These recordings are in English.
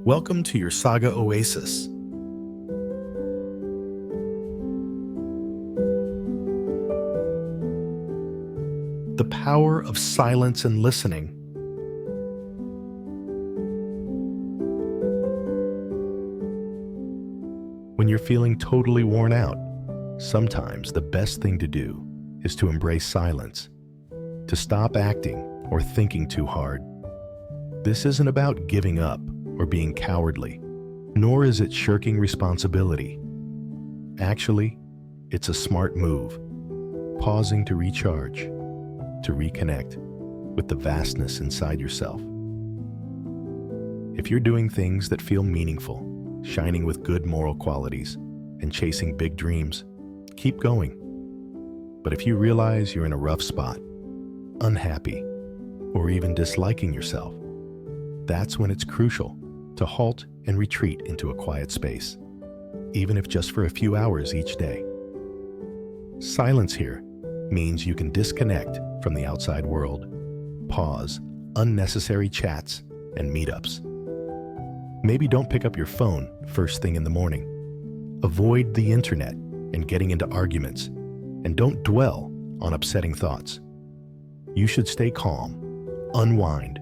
Welcome to your Saga Oasis. The power of silence and listening. When you're feeling totally worn out, sometimes the best thing to do is to embrace silence, to stop acting or thinking too hard. This isn't about giving up or being cowardly, nor is it shirking responsibility. Actually, it's a smart move, pausing to recharge, to reconnect with the vastness inside yourself. If you're doing things that feel meaningful, shining with good moral qualities, and chasing big dreams, keep going. But if you realize you're in a rough spot, unhappy, or even disliking yourself, that's when it's crucial to halt and retreat into a quiet space, even if just for a few hours each day. Silence here means you can disconnect from the outside world, pause unnecessary chats and meetups. Maybe don't pick up your phone first thing in the morning. Avoid the internet and getting into arguments, and don't dwell on upsetting thoughts. You should stay calm, unwind,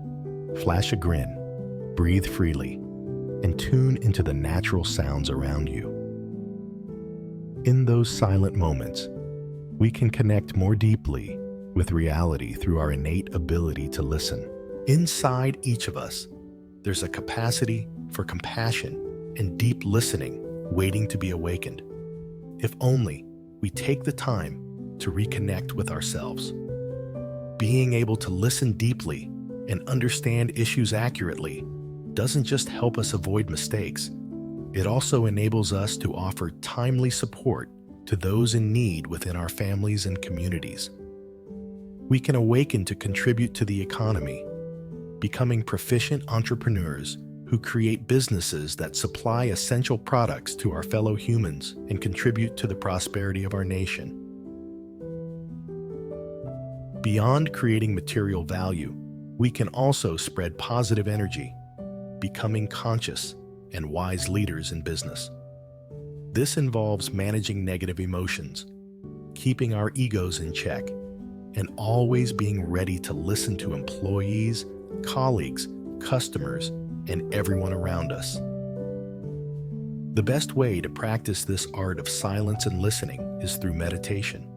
flash a grin, breathe freely, and tune into the natural sounds around you. In those silent moments, we can connect more deeply with reality through our innate ability to listen. Inside each of us, there's a capacity for compassion and deep listening waiting to be awakened. If only we take the time to reconnect with ourselves. Being able to listen deeply and understand issues accurately doesn't just help us avoid mistakes, it also enables us to offer timely support to those in need within our families and communities. We can awaken to contribute to the economy, becoming proficient entrepreneurs who create businesses that supply essential products to our fellow humans and contribute to the prosperity of our nation. Beyond creating material value, we can also spread positive energy, becoming conscious and wise leaders in business. This involves managing negative emotions, keeping our egos in check, and always being ready to listen to employees, colleagues, customers, and everyone around us. The best way to practice this art of silence and listening is through meditation.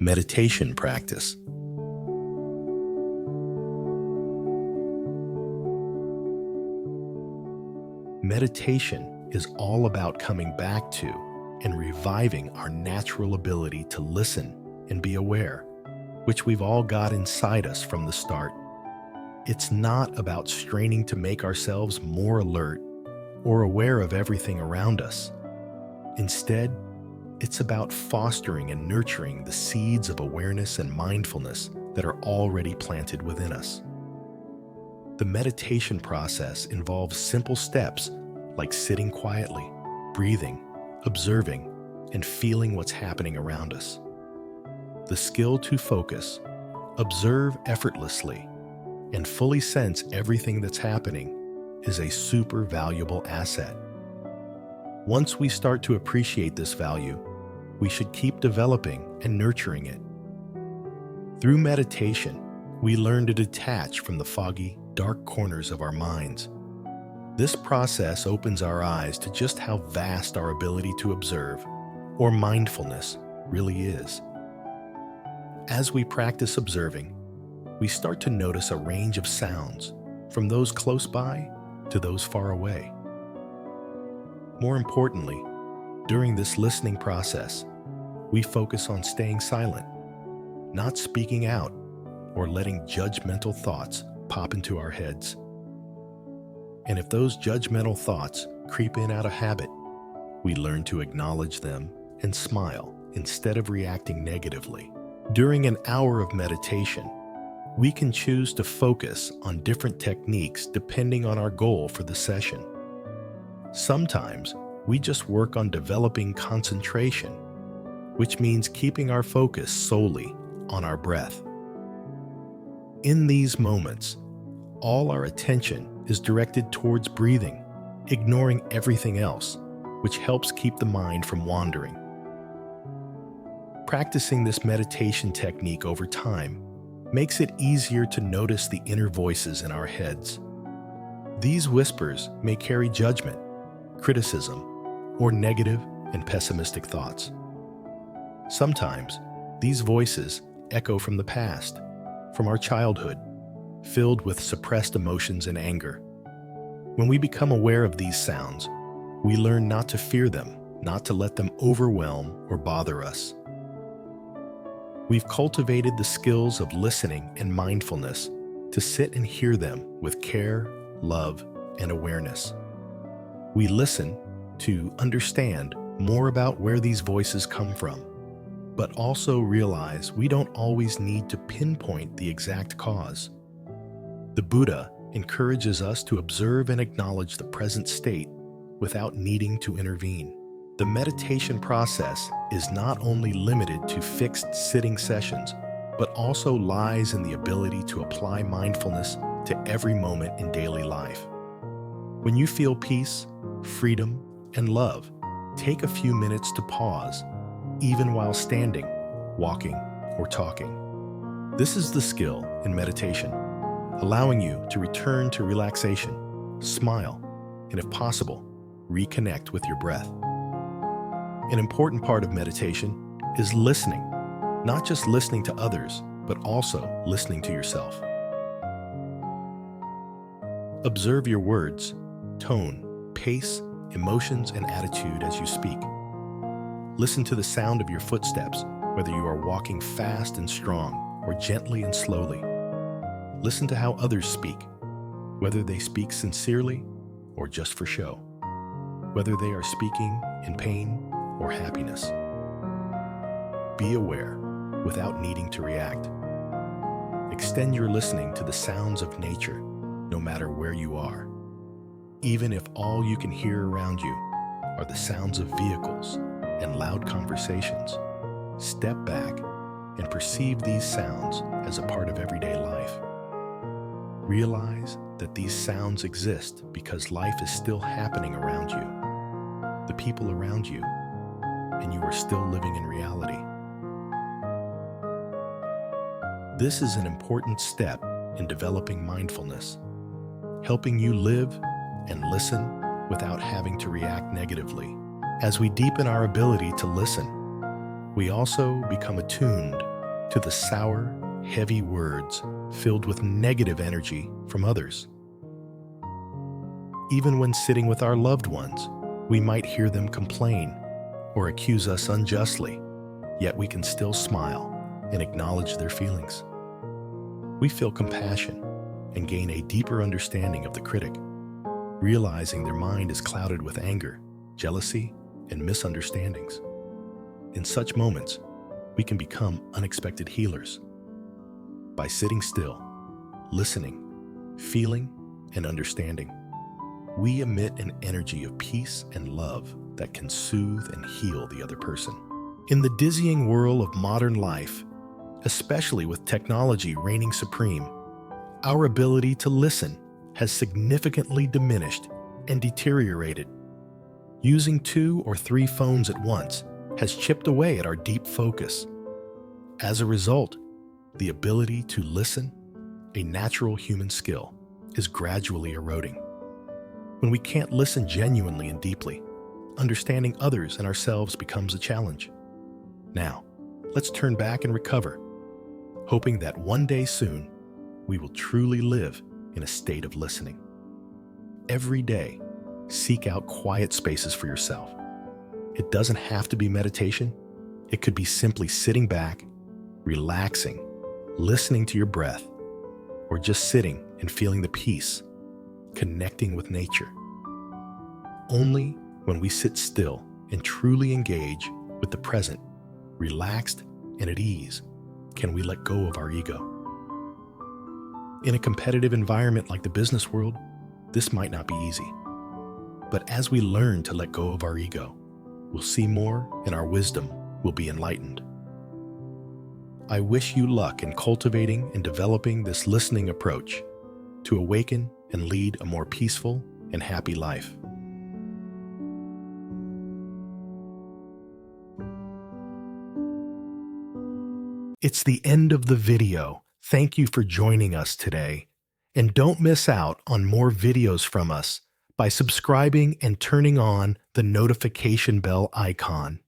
Meditation practice. Meditation is all about coming back to and reviving our natural ability to listen and be aware, which we've all got inside us from the start. It's not about straining to make ourselves more alert or aware of everything around us. Instead, it's about fostering and nurturing the seeds of awareness and mindfulness that are already planted within us. The meditation process involves simple steps like sitting quietly, breathing, observing, and feeling what's happening around us. The skill to focus, observe effortlessly, and fully sense everything that's happening is a super valuable asset. Once we start to appreciate this value, we should keep developing and nurturing it. Through meditation, we learn to detach from the foggy, dark corners of our minds. This process opens our eyes to just how vast our ability to observe, or mindfulness, really is. As we practice observing, we start to notice a range of sounds, from those close by to those far away. More importantly, during this listening process, we focus on staying silent, not speaking out or letting judgmental thoughts pop into our heads. And if those judgmental thoughts creep in out of habit, we learn to acknowledge them and smile instead of reacting negatively. During an hour of meditation, we can choose to focus on different techniques depending on our goal for the session. Sometimes we just work on developing concentration, which means keeping our focus solely on our breath. In these moments, all our attention is directed towards breathing, ignoring everything else, which helps keep the mind from wandering. Practicing this meditation technique over time makes it easier to notice the inner voices in our heads. These whispers may carry judgment, criticism, or negative and pessimistic thoughts. Sometimes, these voices echo from the past, from our childhood, filled with suppressed emotions and anger. When we become aware of these sounds, we learn not to fear them, not to let them overwhelm or bother us. We've cultivated the skills of listening and mindfulness to sit and hear them with care, love, and awareness. We listen to understand more about where these voices come from, but also realize we don't always need to pinpoint the exact cause. The Buddha encourages us to observe and acknowledge the present state without needing to intervene. The meditation process is not only limited to fixed sitting sessions, but also lies in the ability to apply mindfulness to every moment in daily life. When you feel peace, freedom, and love, take a few minutes to pause, even while standing, walking, or talking. This is the skill in meditation, allowing you to return to relaxation, smile, and if possible, reconnect with your breath. An important part of meditation is listening, not just listening to others, but also listening to yourself. Observe your words, tone, pace, emotions, and attitude as you speak. Listen to the sound of your footsteps, whether you are walking fast and strong or gently and slowly. Listen to how others speak, whether they speak sincerely or just for show, whether they are speaking in pain or happiness. Be aware without needing to react. Extend your listening to the sounds of nature, no matter where you are. Even if all you can hear around you are the sounds of vehicles and loud conversations, step back and perceive these sounds as a part of everyday life. Realize that these sounds exist because life is still happening around you, the people around you, and you are still living in reality. This is an important step in developing mindfulness, helping you live and listen without having to react negatively. As we deepen our ability to listen, we also become attuned to the sour, heavy words filled with negative energy from others. Even when sitting with our loved ones, we might hear them complain or accuse us unjustly, yet we can still smile and acknowledge their feelings. We feel compassion and gain a deeper understanding of the critic, realizing their mind is clouded with anger, jealousy, and misunderstandings. In such moments, we can become unexpected healers. By sitting still, listening, feeling, and understanding, we emit an energy of peace and love that can soothe and heal the other person. In the dizzying whirl of modern life, especially with technology reigning supreme, our ability to listen has significantly diminished and deteriorated. Using 2 or 3 phones at once has chipped away at our deep focus. As a result, the ability to listen, a natural human skill, is gradually eroding. When we can't listen genuinely and deeply, understanding others and ourselves becomes a challenge. Now, let's turn back and recover, hoping that one day soon, we will truly live in a state of listening. Every day, seek out quiet spaces for yourself. It doesn't have to be meditation. It could be simply sitting back, relaxing, listening to your breath, or just sitting and feeling the peace, connecting with nature. Only when we sit still and truly engage with the present, relaxed and at ease, can we let go of our ego. In a competitive environment like the business world, this might not be easy. But as we learn to let go of our ego, we'll see more and our wisdom will be enlightened. I wish you luck in cultivating and developing this listening approach to awaken and lead a more peaceful and happy life. It's the end of the video. Thank you for joining us today. And don't miss out on more videos from us by subscribing and turning on the notification bell icon.